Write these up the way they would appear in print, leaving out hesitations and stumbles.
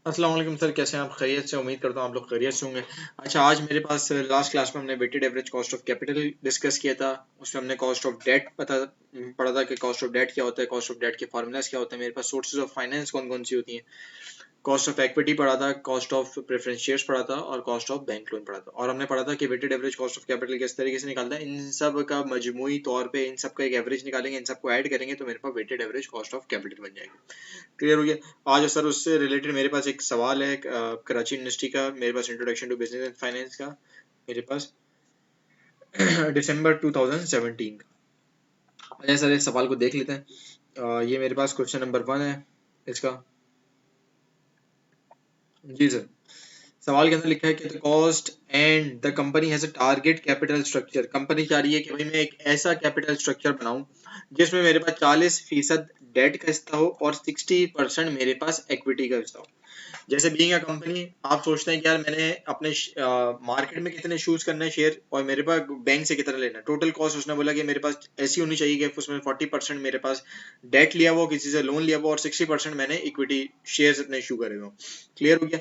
अस्सलाम वालेकुम सर, कैसे हैं आप? खैरियत से? उम्मीद करता हूँ आप लोग खैरियत से होंगे। अच्छा, आज मेरे पास लास्ट क्लास में हमने weighted average cost of capital discuss किया था। उसमें हमने कॉस्ट ऑफ डेट पढ़ा था कि कॉस्ट ऑफ डेट क्या होता है, कॉस्ट ऑफ डेट के फार्मूलाज क्या होते हैं, मेरे पास सोर्सेज ऑफ फाइनेंस कौन कौन सी होती हैं। कॉस्ट ऑफ इक्विटी पढ़ा था, कॉस्ट ऑफ प्रेफरेंस शेयर्स पढ़ा था और कॉस्ट ऑफ बैंक लोन पढ़ा था। और हमने पढ़ा था कि weighted average cost of capital किस तरीके से निकालता है। इन सब का मजमूई तौर पे इन सब का एक एवरेज निकालेंगे, इन सबको ऐड करेंगे तो मेरे पास weighted average cost of capital बन जाएगी। क्लियर हो गया? आज सर उससे रिलेटेड मेरे पास एक सवाल है कराची यूनिवर्सिटी का, मेरे पास introduction to business and finance का, मेरे पास दिसंबर 2017 का। अच्छा सर, इस सवाल को देख लेते हैं। ये मेरे पास क्वेश्चन नंबर 1 है इसका। जी सर, सवाल के अंदर लिखा है कि the cost and the company has a target capital structure. Company चाह रही है कि भाई मैं एक ऐसा कैपिटल स्ट्रक्चर बनाऊं जिसमें मेरे पास 40% डेट का हिस्सा हो और 60% मेरे पास इक्विटी का हिस्सा हो। जैसे बीइंग अ कंपनी आप सोचते हैं कि यार मैंने अपने मार्केट में कितने चूज करने हैं शेयर और मेरे पास बैंक से कितना लेना है। टोटल कॉस्ट उसने बोला कि मेरे पास ऐसी होनी चाहिए कि उसमें 40% मेरे पास डेट लिया हुआ, किसी से लोन लिया हुआ और 60% मैंने इक्विटी शेयर्स अपने इशू करे हुए। क्लियर हो गया?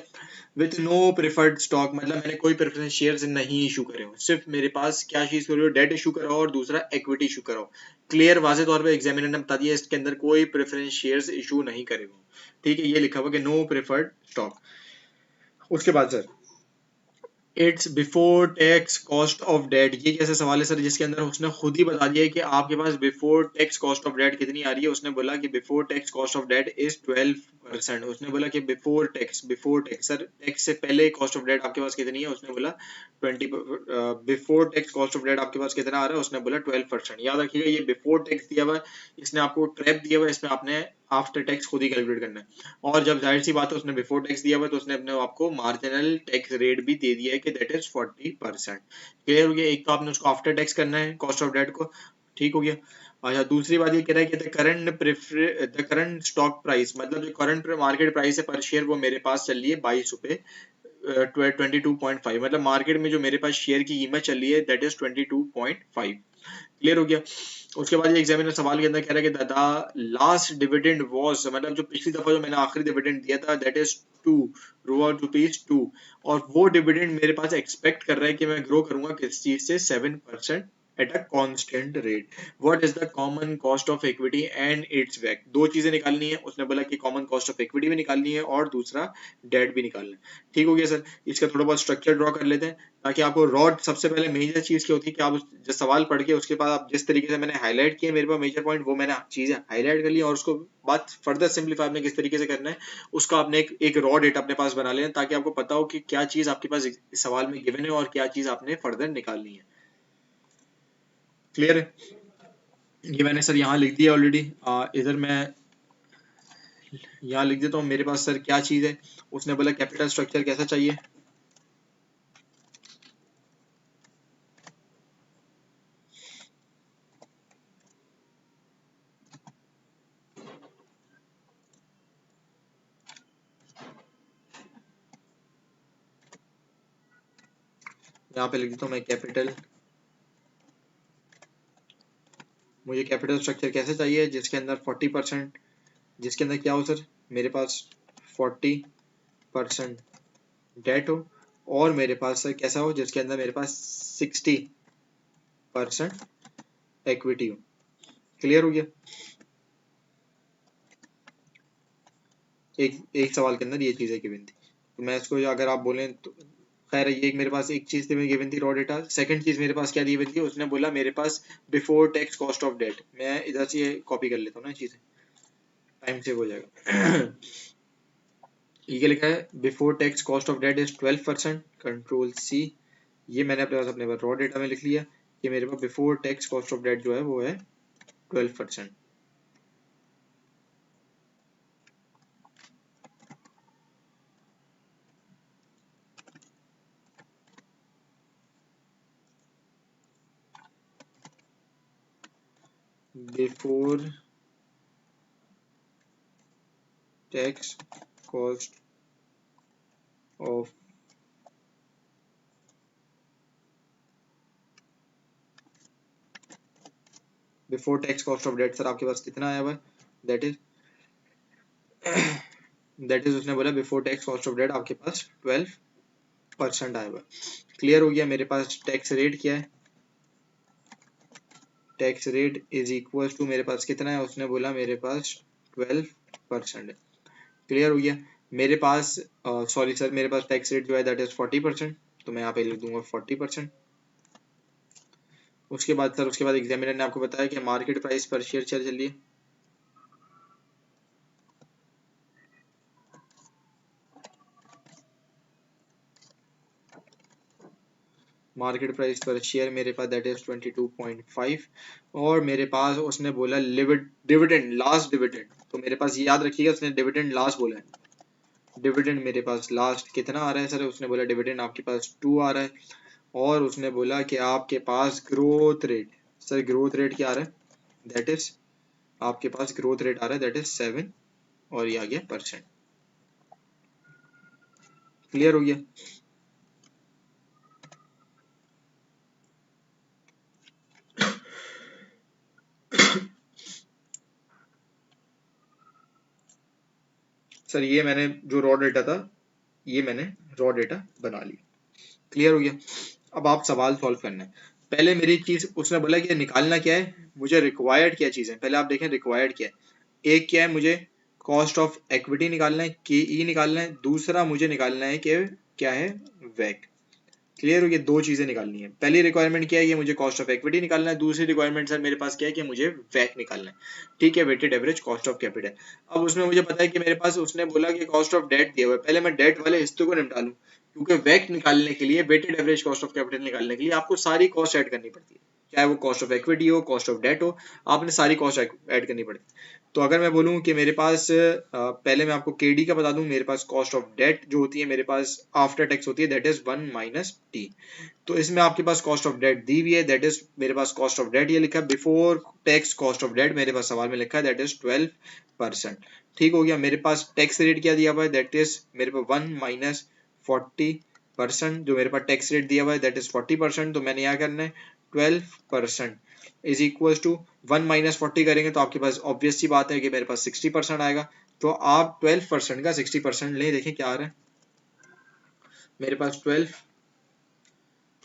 विथ नो प्रेफर्ड स्टॉक, मतलब मैंने कोई प्रेफरेंस शेयर्स नहीं इशू करे हो, सिर्फ मेरे पास क्या चीज करो, डेट इशू करा हो और दूसरा इक्विटी इशू करा हो। क्लियर वाजे तौर पे एग्जामिनर ने बता दिया इसके अंदर कोई प्रेफरेंस शेयर्स इशू नहीं करे हो। ठीक है, ये लिखा हुआ कि नो प्रेफर्ड स्टॉक। उसके बाद sir, it's before tax cost of debt, ये कैसा सवाल है सर जिसके अंदर उसने खुद ही बता दिया है कि आपके पास before tax cost of debt कितनी आ रही है। उसने बोला कि before tax cost of debt is 12%। उसने बोला कि बिफोर टैक्स सर, टैक्स से पहले कॉस्ट ऑफ डेट आपके पास कितनी है। उसने बोला 20। Before tax cost of debt आपके पास कितना आ रहा है, उसने बोला 12%। याद रखिएगा, ये बिफोर टैक्स दिया हुआ है, इसने आपको ट्रैप दिया हुआ है, इसमें आपने आफ्टर टैक्स खुद ही कैलकुलेट करना है। और जब जाहिर सी बात है उसने बिफोर टैक्स दिया हुआ है तो उसने अपने आपको मार्जिनल टैक्स रेट भी दे दिया है कि दैट इज 40%। क्लियर हो गया? एक तो आपने उसको आफ्टर टैक्स करना है कॉस्ट ऑफ डेट को। ठीक हो गया? अच्छा, दूसरी बात ये कह रहा है कि द करंट स्टॉक प्राइस, मतलब जो करंट मार्केट प्राइस है पर शेयर, वो मेरे पास चल रही है 22 रुपए 22.5। मतलब मार्केट में जो मेरे पास शेयर की कीमत चल रही है दैट इज 22.5। क्लियर हो गया? उसके बाद ये एग्जामिनर सवाल के अंदर कह रहा है कि दादा लास्ट डिविडेंड वाज, मतलब जो पिछली दफा जो मैंने आखिरी डिविडेंड दिया था दैट इज 2 ₹2। और वो डिविडेंड मेरे पास एक्सपेक्ट कर रहा है कि मैं ग्रो करूंगा किस चीज से, 7% at a constant rate. What is the common cost of equity and it's back. दो चीजें निकालनी है। उसने बोला कि कॉमन कॉस्ट ऑफ इक्विटी भी निकालनी है और दूसरा डेट भी निकालना है। ठीक हो गया सर? इसका थोड़ा बहुत स्ट्रक्चर ड्रॉ कर लेते हैं ताकि आपको रॉड, सबसे पहले मेजर चीज क्या होती है कि आप जो सवाल पढ़ के उसके बाद आप जिस तरीके से मैंने हाईलाइट किया मेरे पास मेजर पॉइंट, वो मैंने चीजें हाईलाइट कर ली और उसको बात फर्दर सिंपलीफाई आपने किस तरीके से करना है उसका आपने एक रॉ डेटा अपने पास बना लेना ताकि आपको पता हो कि क्या चीज आपके पास इस सवाल में गिवन है और क्या चीज आपने फर्दर निकालनी है। क्लियर है? ये मैंने सर यहाँ लिख दिया ऑलरेडी। इधर मैं यहाँ लिख देता हूँ मेरे पास सर क्या चीज है। उसने बोला कैपिटल स्ट्रक्चर कैसा चाहिए। यहाँ पे लिख देता हूँ मैं कैपिटल। मुझे कैपिटल स्ट्रक्चर कैसे चाहिए जिसके अंदर 40%, जिसके अंदर क्या हो सर, मेरे पास 40% डेट हो और मेरे पास सर कैसा हो जिसके अंदर मेरे पास 60% इक्विटी हो। क्लियर हो गया? एक एक सवाल के अंदर ये चीजें गिवन थी तो मैं इसको अगर आप बोलें तो खैर ये मेरे पास एक चीज थी गिवन थी रॉ डेटा। सेकंड चीज मेरे पास क्या दी हुई थी, उसने बोला मेरे पास before tax cost of debt. मैं इधर से कॉपी कर लेता हूँ ना चीजें, टाइम सेव हो जाएगा। ये लिखा है before tax cost of debt is 12%, control C. ये मैंने अपने रॉ डेटा में लिख लिया कि मेरे पास before tax cost of debt जो है वो है 12%। Before tax cost of before tax cost of debt sir आपके पास कितना आया हुआ है, दैट इज दैट इज उसने बोला before tax cost of debt आपके पास 12% आया हुआ। क्लियर हो गया। मेरे पास टैक्स रेट क्या है, tax rate is equal to मेरे पास कितना है, उसने बोला मेरे पास 12% है। क्लियर हो गया। मेरे पास सॉरी सर, मेरे पास टैक्स रेट जो है दैट इज 40%, तो मैं यहाँ पे लिख दूंगा 40%। उसके बाद सर, उसके बाद एग्जामिनर ने आपको बताया कि मार्केट प्राइस पर शेयर चलिए, मार्केट प्राइस पर शेयर मेरे पास दैट इज 22.5, और मेरे पास उसने बोला डिविडेंड, लास्ट डिविडेंड, तो मेरे पास ये याद रखिएगा उसने डिविडेंड लास्ट बोला है। डिविडेंड मेरे पास लास्ट कितना आ रहा है सर, उसने बोला डिविडेंड आपके पास 2 आ रहा है, और उसने बोला कि आपके पास growth rate, sir growth rate क्या आ रहा है, दैट इज आपके पास ग्रोथ रेट आ रहा है दैट इज 7, और ये आ गया परसेंट। क्लियर हो गया। सर ये मैंने जो रॉ डेटा था, ये मैंने रॉ डेटा बना लिया। क्लियर हो गया। अब आप सवाल सॉल्व करना है। पहले मेरी चीज उसने बोला कि निकालना क्या है, मुझे रिक्वायर्ड क्या चीज है, पहले आप देखें रिक्वायर्ड क्या है। एक क्या है, मुझे कॉस्ट ऑफ इक्विटी निकालना है, के ई निकालना है, दूसरा मुझे निकालना है कि क्या है, वैक। क्लियर हो गया। दो चीजें निकालनी है। पहली रिक्वायरमेंट क्या है, ये मुझे कॉस्ट ऑफ इक्विटी निकालना है। दूसरी रिक्वायरमेंट सर मेरे पास क्या है कि मुझे वैक निकालना है। ठीक है, weighted average cost of capital. अब उसमें मुझे पता है कि मेरे पास, उसने बोला कि कॉस्ट ऑफ डेट दिया हुआ है, पहले मैं डेट वाले हिस्से को निपटा लूं, क्योंकि वैक निकालने के लिए, weighted average cost of capital निकालने के लिए आपको सारी कॉस्ट ऐड करनी पड़ती है, चाहे वो कॉस्ट ऑफ इक्विटी हो, कॉस्ट ऑफ डेट हो, आपने सारी कॉस्ट ऐड करनी पड़ती है। तो अगर मैं बोलूं कि मेरे पास पहले मैं आपको केडी का बता दूं, मेरे पास कॉस्ट ऑफ डेट जो होती है मेरे पास आफ्टर टैक्स होती है दैट इज 1 माइनस टी। तो इसमें आपके पास कॉस्ट ऑफ डेट दी हुई है, दैट इज मेरे पास कॉस्ट ऑफ डेट ये लिखा है, before tax cost of debt मेरे पास सवाल में लिखा है दैट इज 12%। ठीक हो गया। मेरे पास टैक्स रेट क्या दिया हुआ है, दैट इज मेरे पास 1 माइनस 40%, जो मेरे पास टैक्स रेट दिया हुआ है दैट इज 40%, तो मैंने यहाँ करना है 12% इज इक्वल टू 1 माइनस 40 करेंगे तो आपके पास ऑब्वियस सी बात है कि मेरे पास 60% आएगा। तो आप 12% का 60% ले, देखें क्या आ रहा है मेरे पास।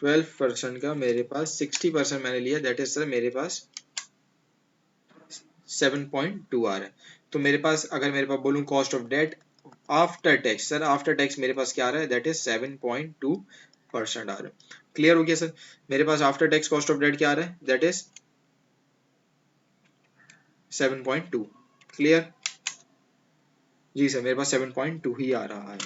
12% का मेरे पास 60% मैंने लिया, दैट इज सर मेरे पास 7.2 आ रहा है। तो मेरे पास, अगर मेरे पास बोलूं cost of debt after tax, sir after tax मेरे पास क्या आ रहा है, दैट इज 7.2% आ रहा है। क्लियर हो गया सर। मेरे पास after tax cost of debt क्या आ रहा है, दैट इज 7.2। क्लियर जी सर, मेरे पास 7.2 ही आ रहा है।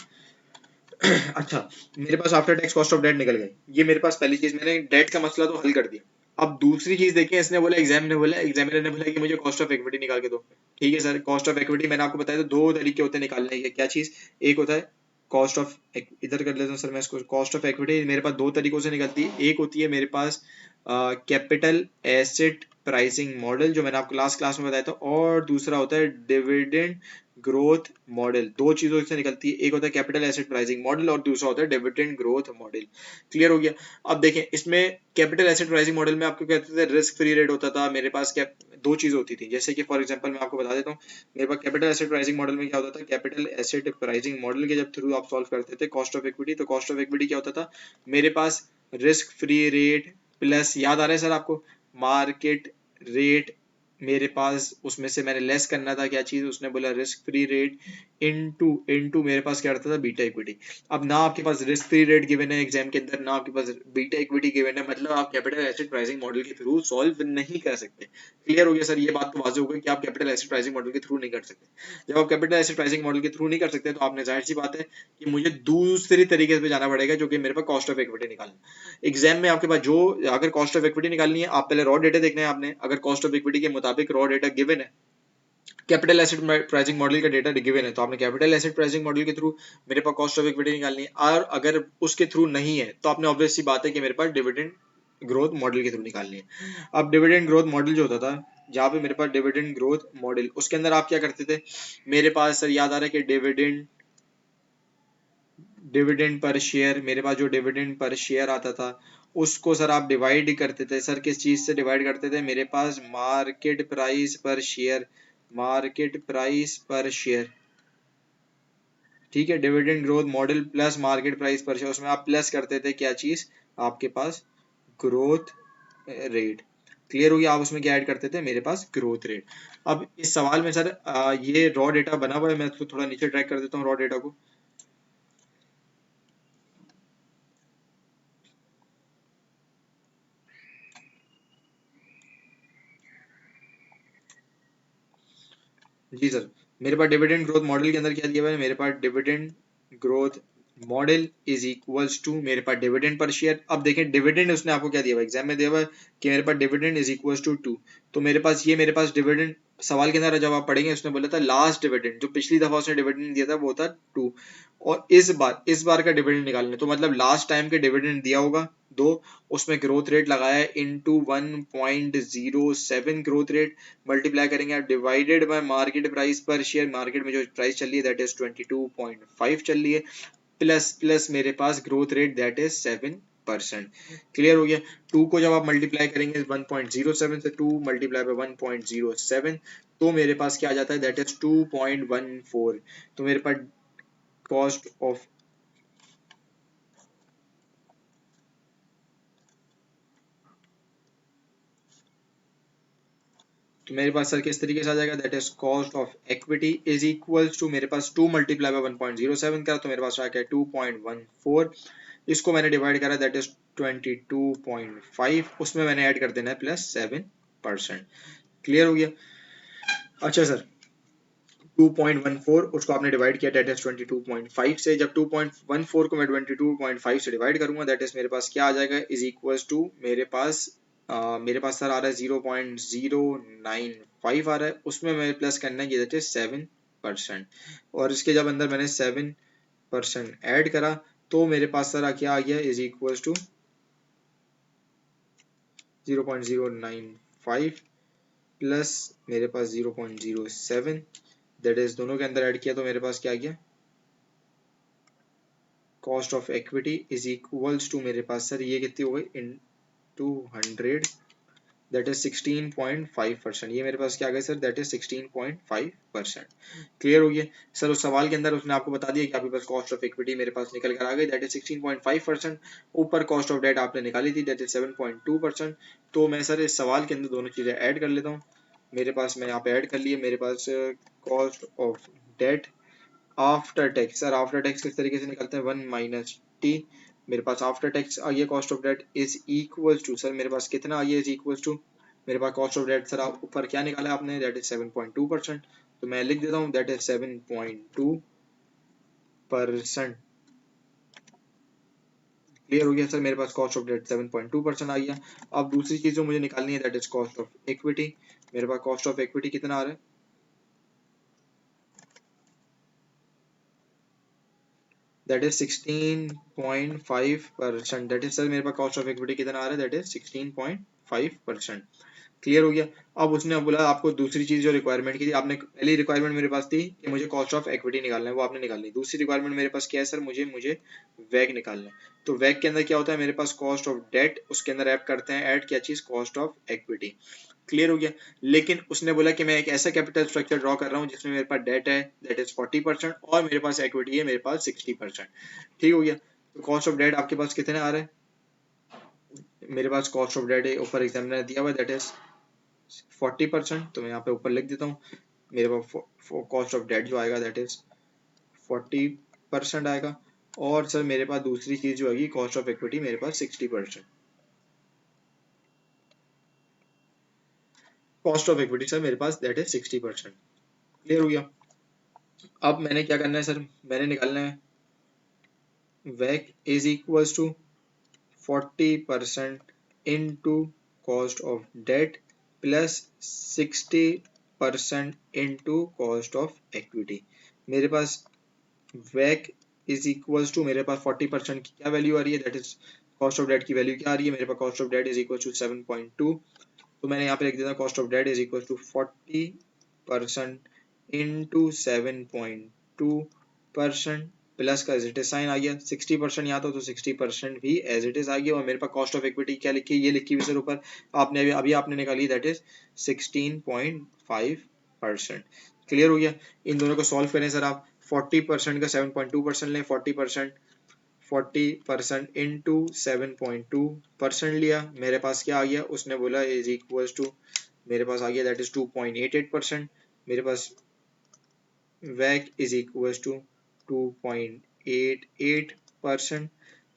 अच्छा, मेरे पास after tax cost of debt निकल गई, ये मेरे पास पहली चीज, मैंने डेट का मसला तो हल कर दिया। अब दूसरी चीज देखें, इसने बोला, एग्जामिनर ने बोला कि मुझे कॉस्ट ऑफ इक्विटी निकाल के दो। ठीक है सर, कॉस्ट ऑफ इक्विटी मैंने आपको बताया, तो दो तरीके होते हैं निकालने के। क्या चीज, एक होता है कॉस्ट ऑफ, इधर कर लेता हूँ सर मैं इसको, कॉस्ट ऑफ इक्विटी मेरे पास दो तरीकों से निकलती है। एक होती है मेरे पास कैपिटल एसेट प्राइसिंग मॉडल, जो मैंने आपको लास्ट क्लास में बताया था, और दूसरा होता है डिविडेंड ग्रोथ मॉडल। दो चीजों से निकलती है, एक होता है कैपिटल एसेट प्राइसिंग मॉडल और दूसरा होता है डिविडेंड ग्रोथ मॉडल। क्लियर हो गया। अब देखें, इसमें कैपिटल एसेट प्राइसिंग मॉडल में आपको कहते थे रिस्क फ्री रेट होता था, मेरे पास क्या दो चीज होती थी, जैसे कि फॉर एग्जांपल मैं आपको बता देता हूँ, मेरे पास कैपिटल एसेट प्राइसिंग मॉडल में क्या होता था, कैपिटल एसेट प्राइसिंग मॉडल के जब थ्रू आप सॉल्व करते थे कॉस्ट ऑफ इक्विटी, तो कॉस्ट ऑफ इक्विटी क्या होता था, मेरे पास रिस्क फ्री रेट प्लस, याद आ रहा है सर आपको, मार्केट रेट, मेरे पास उसमें से मैंने लेस करना था क्या चीज, उसने बोला रिस्क फ्री रेट इनटू मेरे पास क्या रहता था, बीटा इक्विटी। अब ना आपके पास रिस्क फ्री रेट गिवन है एग्जाम के अंदर, ना आपके पास बीटा इक्विटी गिवन है, मतलब आप कैपिटल एसेट प्राइसिंग मॉडल के थ्रू सॉल्व नहीं कर सकते। क्लियर हो गया सर, ये बात तो वाज़ेह हो गई कि आप कैपिटल एसेट प्राइसिंग मॉडल के थ्रू नहीं कर सकते। जब आप कैपिटल एसेट प्राइसिंग मॉडल के थ्रू नहीं कर सकते, तो आपने जाहिर सी बात है कि मुझे दूसरी तरीके से जाना पड़ेगा, जो कि मेरे पास कॉस्ट ऑफ इक्विटी निकालना। एग्जाम में आपके पास जो, अगर कॉस्ट ऑफ इक्विटी निकालनी है, आप पहले रॉ डेटा देखना है आपने, अगर कॉस्ट ऑफ इक्विटी के मुताबिक रॉ डेटा गिवन है, कैपिटल एसेट प्राइसिंग मॉडल का डेटा गिवन है, तो आपने कैपिटल एसेट प्राइसिंग मॉडल के थ्रू मेरे पास कॉस्ट ऑफ इक्विटी निकालनी है। और अगर उसके थ्रू नहीं है, तो आपने ऑब्वियस सी बात है कि मेरे पास डिविडेंड ग्रोथ मॉडल के थ्रू निकालनी है। अब डिविडेंड ग्रोथ मॉडल जो होता था, जहाँ पे मेरे पास डिविडेंड ग्रोथ मॉडल, उसके अंदर आप क्या करते थे, मेरे पास सर याद आ रहा है कि डिविडेंड पर शेयर, मेरे पास जो डिविडेंड पर शेयर आता था, उसको सर आप डिवाइड करते थे। सर किस चीज से डिवाइड करते थे, मेरे पास मार्केट प्राइस पर शेयर, मार्केट प्राइस पर शेयर, ठीक है, dividend growth model plus market price पर शेयर, उसमें आप प्लस करते थे क्या चीज आपके पास, ग्रोथ रेट। क्लियर हो गया, आप उसमें क्या ऐड करते थे, मेरे पास ग्रोथ रेट। अब इस सवाल में सर ये रॉ डेटा बना हुआ है, मैं इसको थोड़ा नीचे ट्रैक कर देता हूँ रॉ डेटा को। जी सर, मेरे पास डिविडेंड ग्रोथ मॉडल के अंदर क्या दिया हुआ है, मेरे पास dividend growth model is equals to मेरे पास डिविडेंड पर शेयर। अब देखें डिविडेंड उसने आपको क्या दिया हुआ है, एग्जाम में दिया हुआ है कि मेरे पास डिविडेंड इज इक्वल्स टू 2। तो मेरे पास ये मेरे पास डिविडेंड सवाल के अंदर जब आप पढ़ेंगे उसने बोला था लास्ट डिविडेंड, जो पिछली दफा उसने डिविडेंड दिया था वो था 2, और इस बार का डिविडेंड निकालना है। तो मतलब लास्ट टाइम के डिविडेंड दिया होगा 2, उसमें ग्रोथ रेट लगाया है इनटू 1.07 ग्रोथ रेट, मल्टीप्लाई करेंगे आप डिवाइडेड बाय मार्केट प्राइस पर शेयर, मार्केट में जो प्राइस चल रही है दैट इज 22.5 चल रही है, प्लस प्लस मेरे पास growth rate that is 7%। Clear हो गया। 2 को जब आप मल्टीप्लाई करेंगे 1.07 से 2 मल्टीप्लाई बाय 1.07, तो मेरे पास क्या आ जाता है, दैट इज 2.14। तो मेरे पास कॉस्ट ऑफ, तो मेरे पास सर किस तरीके से आ जाएगा, that is cost of equity is equals to मेरे पास 2 मल्टीप्लाई बाय 1.07 करा, तो मेरे पास आ गया 2.14। इसको मैंने डिवाइड करा दैट इज 22.5, उसमें मैंने ऐड कर देना है प्लस 7%। क्लियर हो गया। अच्छा सर, 2.14 उसको आपने डिवाइड किया दैट इज 22.5 से, जब 2.14 को मैं 22.5 से डिवाइड करूंगा दैट इज मेरे पास क्या आ जाएगा, इज इक्वल्स टू मेरे पास सर आ रहा है 0.095 आ रहा है, उसमें मैं प्लस करना है दैट इज 7%, और इसके जब अंदर मैंने 7% ऐड करा तो मेरे पास सर क्या आ गया, इज इक्वल्स टू 0.095 प्लस मेरे पास 0.07, दैट इज दोनों के अंदर ऐड किया तो मेरे पास क्या आ गया, cost of equity is equals to मेरे पास सर ये कितनी हो गई, इन 200, दैट इज 16.5%। ये मेरे पास क्या आ गया सर, दैट इज 16.5%। क्लियर हो गया। सर उस सवाल के अंदर उसने आपको बता दिया कि आपके पास कॉस्ट ऑफ इक्विटी मेरे पास निकल कर आ गई दैट इज 16.5%, ऊपर कॉस्ट ऑफ डेट आपने निकाली थी दैट इज 7.2%। तो मैं सर इस सवाल के अंदर दोनों चीजें ऐड कर लेता हूँ। मेरे पास मैंने यहाँ पे ऐड कर लिए, मेरे पास cost of debt after tax, sir after tax किस तरीके से निकलते हैं, 1 - t, मेरे पास आफ्टर टैक्स आ गया cost of debt is equal to, sir मेरे पास कितना आ गया, इज इक्वल टू मेरे पास कॉस्ट ऑफ डेट, सर आप ऊपर क्या निकाला आपने, दैट इज 7.2%, तो मैं लिख देता हूँ दैट इज 7.2%। क्लियर हो गया सर, मेरे पास कॉस्ट ऑफ डेट 7.2% आ गया। अब दूसरी चीज जो मुझे निकालनी है that is cost of equity, मेरे पास कॉस्ट ऑफ इक्विटी कितना आ रहा है, that is 16.5%, that is sir मेरे पास कॉस्ट ऑफ इक्विटी कितना आ रहा है, दैट इज 16.5%। क्लियर हो गया। अब उसने बोला आपको दूसरी चीज जो रिक्वायरमेंट की थी, आपने पहली रिक्वायरमेंट मेरे पास थी कि मुझे कॉस्ट ऑफ इक्विटी निकालना है, वो आपने निकालनी। दूसरी रिक्वायरमेंट मेरे पास क्या है सर, मुझे मुझे वैग निकालना है। तो वैग के अंदर क्या होता है, मेरे पास कॉस्ट ऑफ डेट, उसके अंदर ऐड करते हैं ऐड क्या चीज, कॉस्ट ऑफ इक्विटी। क्लियर हो गया। लेकिन उसने बोला कि मैं एक ऐसा कैपिटल स्ट्रक्चर ड्रॉ कर रहा हूँ जिसमें मेरे पास डेट है दैट इज 40% और मेरे पास इक्विटी है मेरे पास 60%। ठीक हो गया। तो कॉस्ट ऑफ डेट आपके पास कितने आ रहे हैं, मेरे पास कॉस्ट ऑफ डेट ऊपर एग्जामिनर ने दिया हुआ दैट इज 40%, तो मैं यहाँ पे ऊपर लिख देता हूँ मेरे पास कॉस्ट ऑफ डेट जो आएगा दैट इज 40% आएगा, और सर मेरे पास दूसरी चीज जो आएगी कॉस्ट ऑफ इक्विटी मेरे पास 60%। कॉस्ट ऑफ इक्विटी सर मेरे पास दैट इज 60%। क्लियर हो गया। अब मैंने क्या करना है सर, मैंने निकालना है वैक is equals to 40% into cost of debt plus 60% into cost of equity। मेरे पास वैक इज इक्वल्स टू मेरे पास 40% की क्या वैल्यू आ रही है, that is cost of debt की वैल्यू क्या आ रही है, मेरे पास cost of debt is equal to 7.2, तो मैंने यहाँ पे लिख दिया cost of debt is equal to 40% into 7.2% plus का एज इट इज साइन आ गया, 60% यहाँ था तो 60% भी एज इट इज आ गया, और मेरे पास कॉस्ट ऑफ इक्विटी क्या लिखी है, ये लिखी हुई सर ऊपर आपने अभी अभी आपने निकाली दैट इज 16.5%। क्लियर हो गया। इन दोनों को सॉल्व करें सर आप, 40% का 7.2% लें, 40% इंटू 7.2% लिया, मेरे पास क्या आ गया, उसने बोला इज इक्वल टू, मेरे पास आ गया दैट इज 2.88%, मेरे पास वैक is equal to 2.88%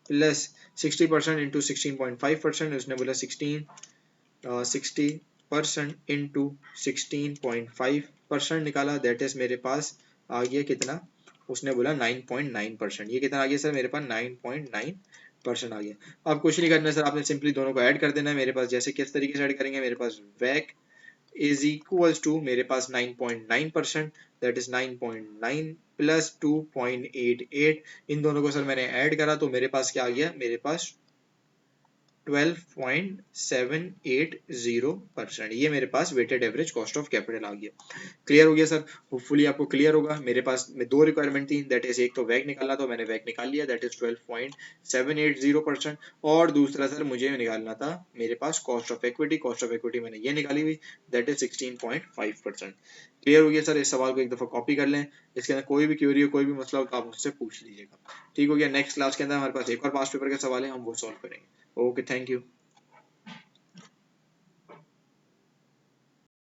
plus 60% into 16.5%, उसने बोला 60% इंटू 16.5% निकाला, दैट इज मेरे पास आ गया कितना, उसने बोला 9.9%। ये कितना आ गया सर, मेरे पास 9.9% आ गया। अब कुछ नहीं करना सर, आपने सिंपली दोनों को ऐड कर देना है। मेरे पास जैसे किस तरीके से ऐड करेंगे, मेरे पास वैक इज इक्वल्स टू, मेरे पास 9.9%, दैट इज 9.9 प्लस 2.88, इन दोनों को सर मैंने ऐड करा तो मेरे पास क्या आ गया, मेरे पास 12.780%। ये मेरे पास weighted average cost of capital आ गया। क्लियर हो गया सर, होपफुली आपको क्लियर होगा। मेरे पास में दो रिक्वायरमेंट थी, दैट इज एक तो वैक निकालना, तो मैंने वैक निकाल लिया, दैट इज 12.780%, और दूसरा सर मुझे निकालना था मेरे पास cost of equity, cost of equity मैंने ये निकाली हुई, दैट इज 16.5%। क्लियर हो गया सर, इस सवाल को एक दफा कॉपी कर लें, इसके अंदर कोई भी क्वेरी हो, कोई भी मसला हो तो आप मुझसे पूछ लीजिएगा। ठीक हो गया, नेक्स्ट क्लास के अंदर हमारे पास एक और पास्ट पेपर का सवाल है, हम वो सॉल्व करेंगे। Okay, thank you.